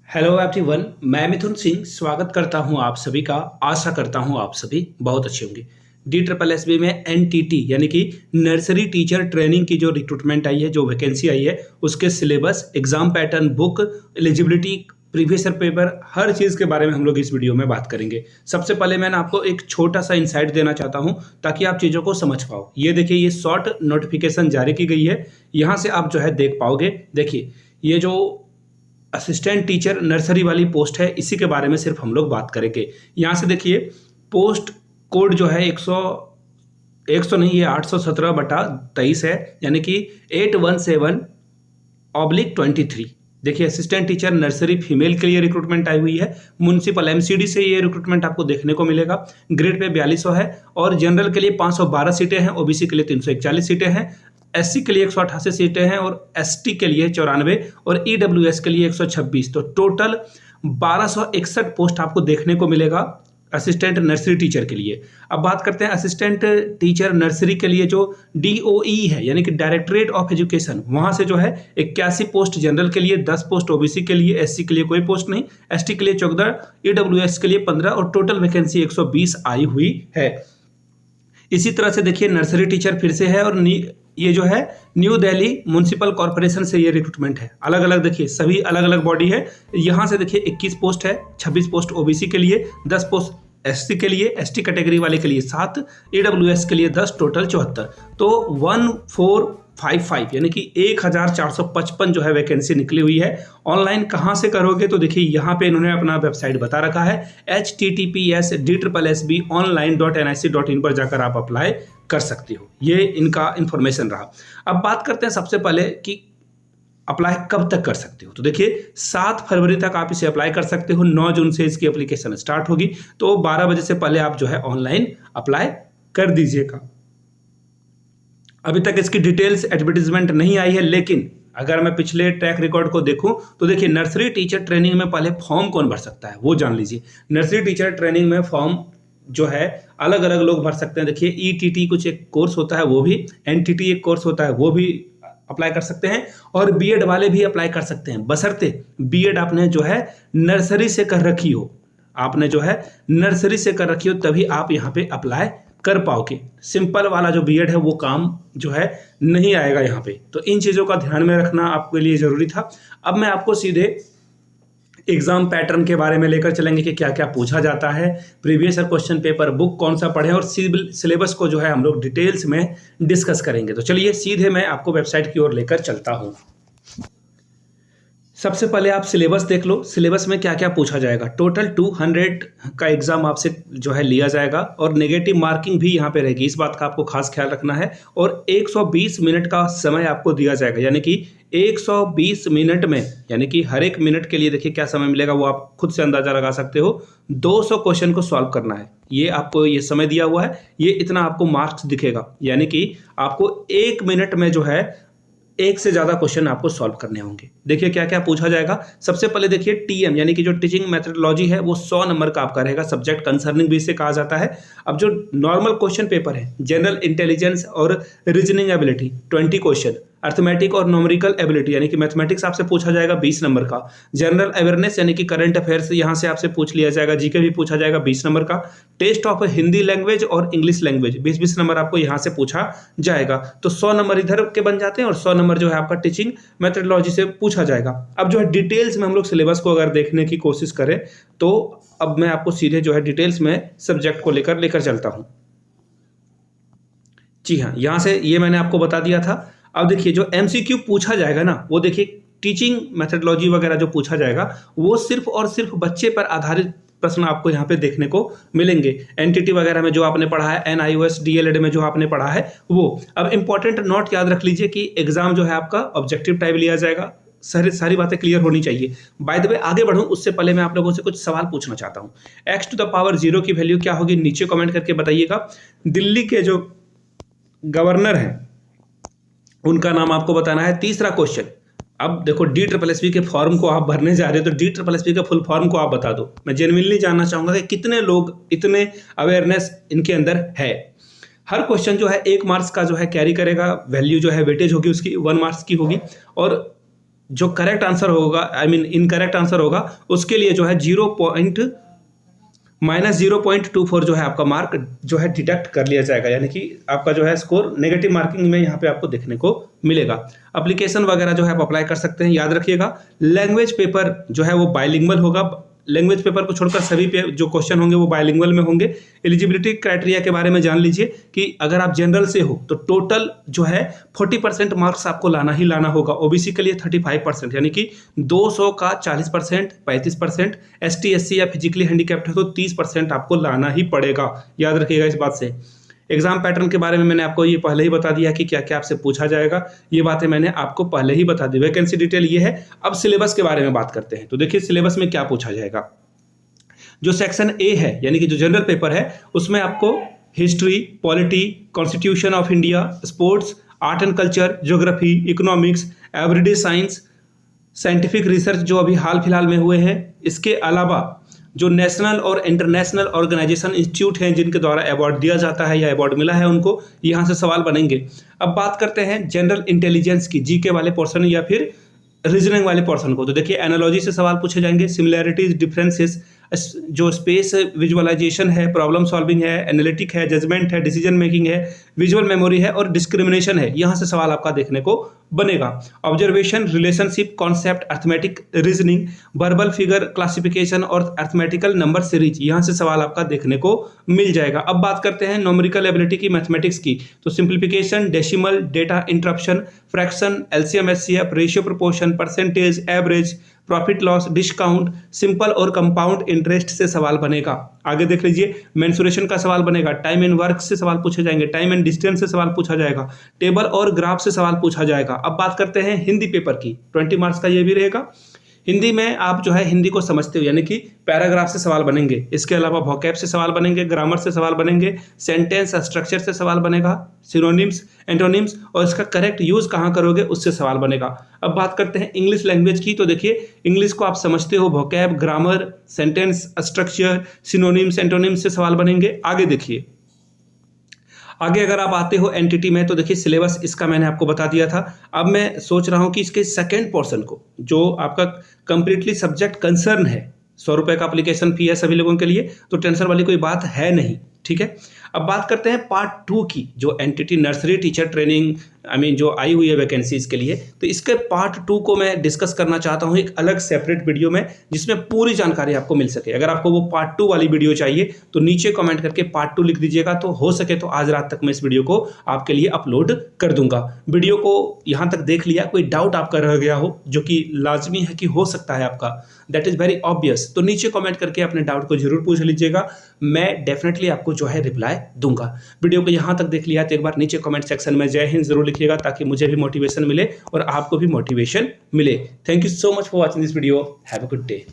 Hello everyone, मैं मिथुन सिंह स्वागत करता हूं आप सभी का। आशा करता हूं आप सभी बहुत अच्छे होंगे। DSSB में एनटीटी यानी कि नर्सरी टीचर ट्रेनिंग की जो रिक्रूटमेंट आई है, जो वैकेंसी आई है, उसके syllabus, exam pattern, book, eligibility, previous year paper, हर चीज़ के बारे में हम लोग इस वीडियो में बात करेंगे। सबसे पहले मैं आपको एक छोटा सा इंसाइट देना चाहता हूं ताकि आप चीज़ों को समझ पाओ। ये देखिए, ये शॉर्ट नोटिफिकेशन जारी की गई है, यहाँ से आप जो है देख पाओगे। देखिए, ये जो असिस्टेंट टीचर नर्सरी वाली पोस्ट है, इसी के बारे में सिर्फ हम लोग बात करेंगे। यहाँ से देखिए, पोस्ट कोड जो है 100 नहीं, ये 817/23 है, यानी कि 817/23। देखिए, असिस्टेंट टीचर नर्सरी फीमेल के लिए रिक्रूटमेंट आई हुई है। म्युनिसिपल एमसीडी से ये रिक्रूटमेंट आपको देखने को मिलेगा। ग्रेड पे 4200 है और जनरल के लिए 512 सीटें हैं, ओबीसी के लिए 341 सीटें हैं, एससी के लिए 188 सीटें हैं और एसटी के लिए 94 और ईडब्ल्यूएस के लिए 126। तो टोटल 1261 पोस्ट आपको देखने को मिलेगा असिस्टेंट नर्सरी टीचर के लिए। अब बात करते हैं असिस्टेंट टीचर नर्सरी के लिए जो DOE है, यानी कि डायरेक्टरेट ऑफ एजुकेशन, वहां से जो है 81 पोस्ट जनरल के लिए, 10 पोस्ट ओबीसी के लिए, एससी के लिए कोई पोस्ट नहीं, एसटी के लिए 14, ईडब्ल्यूएस के लिए 15 और टोटल वैकेंसी 120 आई हुई है। इसी तरह से देखिए, नर्सरी टीचर फिर से है और ये जो है न्यू दिल्ली म्युनिसिपल कॉर्पोरेशन से ये रिक्रूटमेंट है। अलग अलग देखिए, सभी अलग अलग बॉडी है। यहाँ से देखिए 21 पोस्ट है, 26 पोस्ट ओबीसी के लिए, 10 पोस्ट एससी के लिए, एसटी कैटेगरी वाले के लिए 7, ईडब्ल्यूएस के लिए 10, टोटल 74। तो 1455 यानी कि 1455 जो है वैकेंसी निकली हुई है। ऑनलाइन कहाँ से करोगे तो देखिए, यहाँ पे इन्होंने अपना वेबसाइट बता रखा है, https://DSSB-online.nic.in पर जाकर आप अप्लाई कर सकते हो। ये इनका इंफॉर्मेशन रहा। अब बात करते हैं सबसे पहले कि अप्लाई कब तक कर सकते हो। तो देखिए, 7 फरवरी तक आप इसे अप्लाई कर सकते हो। 9 जून से इसकी एप्लीकेशन स्टार्ट होगी, तो 12 बजे से पहले आप जो है ऑनलाइन अप्लाई कर दीजिएगा। अभी तक इसकी डिटेल्स एडवर्टीजमेंट नहीं आई है, लेकिन अगर मैं पिछले ट्रैक रिकॉर्ड को देखूं तो देखिए, नर्सरी टीचर ट्रेनिंग में पहले फॉर्म कौन भर सकता है वो जान लीजिए। नर्सरी टीचर ट्रेनिंग में फॉर्म जो है अलग अलग लोग भर सकते हैं। देखिए, ईटीटी कुछ एक कोर्स होता है, वो भी, एनटीटी एक कोर्स होता है, वो भी अप्लाई कर सकते हैं, और बीएड वाले भी अप्लाई कर सकते हैं, बशर्ते बीएड आपने जो है नर्सरी से कर रखी हो। आपने जो है नर्सरी से कर रखी हो, तभी आप यहाँ पे अप्लाई कर पाओगे। सिंपल वाला जो बीएड है वो काम जो है नहीं आएगा यहाँ पे। तो इन चीज़ों का ध्यान में रखना आपके लिए ज़रूरी था। अब मैं आपको सीधे एग्जाम पैटर्न के बारे में लेकर चलेंगे कि क्या क्या पूछा जाता है, previous year question paper, book कौन सा पढ़ें, और सिलेबस को जो है हम लोग डिटेल्स में डिस्कस करेंगे। तो चलिए सीधे मैं आपको वेबसाइट की ओर लेकर चलता हूँ। सबसे पहले आप सिलेबस देख लो। सिलेबस में क्या क्या पूछा जाएगा। टोटल 200 का एग्जाम आपसे जो है लिया जाएगा और नेगेटिव मार्किंग भी यहाँ पे रहेगी, इस बात का आपको खास ख्याल रखना है। और 120 मिनट का समय आपको दिया जाएगा, यानी कि 120 मिनट में, यानी कि हर एक मिनट के लिए देखिए क्या समय मिलेगा, वो आप खुद से अंदाजा लगा सकते हो। 200 क्वेश्चन को सॉल्व करना है, ये आपको ये समय दिया हुआ है, ये इतना आपको मार्क्स दिखेगा, यानी कि आपको 1 मिनट में जो है 1 से ज़्यादा क्वेश्चन आपको सॉल्व करने होंगे। देखिए क्या क्या पूछा जाएगा। सबसे पहले देखिए, टीएम यानी कि जो टीचिंग मेथडोलॉजी है वो 100 नंबर का आपका रहेगा। सब्जेक्ट कंसर्निंग भी इसे कहा जाता है। अब जो नॉर्मल क्वेश्चन पेपर है, जनरल इंटेलिजेंस और रीजनिंग एबिलिटी 20 क्वेश्चन, अर्थमेटिक और न्यूमेरिकल एबिलिटी यानी कि मैथमेटिक्स आपसे पूछा जाएगा 20 नंबर का, जनरल अवेयरनेस यानी कि करंट अफेयर्स यहाँ से आपसे पूछ लिया जाएगा, जीके भी पूछा जाएगा 20 नंबर का, टेस्ट ऑफ हिंदी लैंग्वेज और इंग्लिश लैंग्वेज 20-20 नंबर आपको यहाँ से पूछा जाएगा। तो 100 नंबर इधर के बन जाते हैं और 100 नंबर जो है आपका टीचिंग मेथडोलॉजी से पूछा जाएगा। अब जो है डिटेल्स में हम लोग सिलेबस को अगर देखने की कोशिश करें तो अब मैं आपको सीधे जो है डिटेल्स में सब्जेक्ट को लेकर चलता हूँ। जी हाँ, यहाँ से ये मैंने आपको बता दिया था। अब देखिए, जो एमसीक्यू पूछा जाएगा ना, वो देखिए टीचिंग मेथडोलॉजी वगैरह जो पूछा जाएगा वो सिर्फ और सिर्फ बच्चे पर आधारित प्रश्न आपको यहाँ पे देखने को मिलेंगे। एनटीटी वगैरह में जो आपने पढ़ा है, एनआईओएस डीएलएड में जो आपने पढ़ा है वो। अब इंपॉर्टेंट नोट याद रख लीजिए कि एग्जाम जो है आपका ऑब्जेक्टिव टाइप लिया जाएगा। सारी बातें क्लियर होनी चाहिए। बाय द वे, आगे बढ़ूं उससे पहले मैं आप लोगों से कुछ सवाल पूछना चाहता हूं। x⁻0 की वैल्यू क्या होगी, नीचे कमेंट करके बताइएगा। दिल्ली के जो गवर्नर हैं उनका नाम आपको बताना है। तीसरा क्वेश्चन, अब देखो DSSB के फॉर्म को आप भरने जा रहे हो तो DSSB के फुल फॉर्म को आप बता दो। मैं जेन्युइनली जानना चाहूंगा कि कितने लोग, इतने अवेयरनेस इनके अंदर है। हर क्वेश्चन जो है 1 मार्क्स का जो है कैरी करेगा, वैल्यू जो है वेटेज होगी उसकी 1 मार्क्स की होगी। और जो करेक्ट आंसर होगा, आई मीन इनकरेक्ट आंसर होगा, उसके लिए जो है -0.24 जो है आपका मार्क जो है डिडक्ट कर लिया जाएगा, यानी कि आपका जो है स्कोर नेगेटिव मार्किंग में यहाँ पे आपको देखने को मिलेगा। एप्लीकेशन वगैरह जो है आप अप्लाई कर सकते हैं। याद रखिएगा लैंग्वेज पेपर जो है वो बाइलिंगुअल होगा। लैंग्वेज पेपर को छोड़कर सभी पे जो क्वेश्चन होंगे वो बाइलिंगुअल में होंगे। एलिजिबिलिटी क्राइटेरिया के बारे में जान लीजिए कि अगर आप जनरल से हो तो टोटल जो है 40% मार्क्स आपको लाना ही लाना होगा। ओबीसी के लिए 35%, यानी कि 200 का 40%, 35%। एसटी एससी या फिजिकली हैंडीकैप्ड है तो 30% आपको लाना ही पड़ेगा। याद रखिएगा इस बात से। एग्जाम पैटर्न के बारे में मैंने आपको ये पहले ही बता दिया कि क्या क्या आपसे पूछा जाएगा, ये बातें मैंने आपको पहले ही बता दी। वैकेंसी डिटेल ये है। अब सिलेबस के बारे में बात करते हैं। तो देखिए सिलेबस में क्या पूछा जाएगा। जो सेक्शन ए है यानी कि जो जनरल पेपर है उसमें आपको history, polity, constitution of India, sports, art and culture, geography, economics, everyday science, scientific research जो अभी हाल फिलहाल में हुए हैं, इसके अलावा जो नेशनल और इंटरनेशनल ऑर्गेनाइजेशन इंस्टीट्यूट हैं जिनके द्वारा अवार्ड दिया जाता है या अवार्ड मिला है उनको, यहाँ से सवाल बनेंगे। अब बात करते हैं जनरल इंटेलिजेंस की, जीके वाले पोर्शन या फिर रीजनिंग वाले पोर्शन को। तो देखिए एनालॉजी से सवाल पूछे जाएंगे, सिमिलैरिटीज, डिफरेंसेस, जो स्पेस विजुअलाइजेशन है, प्रॉब्लम सॉल्विंग है, एनालिटिक है, जजमेंट है, डिसीजन मेकिंग है, विजुअल मेमोरी है और डिस्क्रिमिनेशन है, यहाँ से सवाल आपका देखने को बनेगा। Observation, relationship, concept, arithmetic reasoning, verbal figure classification और अर्थमेटिकल नंबर सीरीज, यहाँ से सवाल आपका देखने को मिल जाएगा। अब बात करते हैं न्यूमेरिकल एबिलिटी की, मैथमेटिक्स की। तो simplification, decimal, data interruption, fraction, LCM HCF, ratio proportion, percentage, average, profit loss, discount, simple और कंपाउंड इंटरेस्ट से सवाल बनेगा। आगे देख लीजिए मेंसुरेशन का सवाल बनेगा, टाइम एंड वर्क से सवाल पूछे जाएंगे, टाइम एंड डिस्टेंस से सवाल पूछा जाएगा, टेबल और ग्राफ से सवाल पूछा जाएगा। अब बात करते हैं हिंदी पेपर की, 20 मार्क्स का ये भी रहेगा। हिंदी में आप जो है हिंदी को समझते हो, यानी कि पैराग्राफ से सवाल बनेंगे। इसके अलावा वोकैब से सवाल बनेंगे, ग्रामर से सवाल बनेंगे, सेंटेंस स्ट्रक्चर से सवाल बनेगा, सिनोनिम्स, एंटोनिम्स और इसका करेक्ट यूज कहाँ करोगे उससे सवाल बनेगा। अब बात करते हैं इंग्लिश लैंग्वेज की। तो देखिए इंग्लिश को आप समझते हो, vocab, grammar, sentence structure, synonyms, antonyms से सवाल बनेंगे। आगे देखिए, आगे अगर आप आते हो एंटिटी में, तो देखिए सिलेबस इसका मैंने आपको बता दिया था। अब मैं सोच रहा हूं कि इसके सेकंड पोर्शन को, जो आपका कंप्लीटली सब्जेक्ट कंसर्न है, 100 रुपए का एप्लीकेशन फी है सभी लोगों के लिए, तो टेंशन वाली कोई बात है नहीं, ठीक है। अब बात करते हैं पार्ट 2 की, जो एंटिटी नर्सरी टीचर ट्रेनिंग जो आई हुई है वैकेंसीज के लिए। तो इसके पार्ट 2 को मैं डिस्कस करना चाहता हूं एक अलग सेपरेट वीडियो में, जिसमें पूरी जानकारी आपको मिल सके। अगर आपको वो पार्ट 2 वाली वीडियो चाहिए तो नीचे कमेंट करके पार्ट 2 लिख दीजिएगा, तो हो सके तो आज रात तक मैं इस वीडियो को आपके लिए अपलोड कर दूंगा। वीडियो को यहाँ तक देख लिया, कोई डाउट आपका रह गया हो, जो कि लाजमी है कि हो सकता है आपका, दैट इज वेरी ऑब्वियस, तो नीचे कमेंट करके अपने डाउट को जरूर पूछ लीजिएगा। मैं डेफिनेटली आपको जो है रिप्लाई दूंगा। वीडियो को यहाँ तक देख लिया तो एक बार नीचे कमेंट सेक्शन में जय हिंद जरूर लिखिएगा, ताकि मुझे भी मोटिवेशन मिले और आपको भी मोटिवेशन मिले। Thank you so much for watching this video. Have a good day.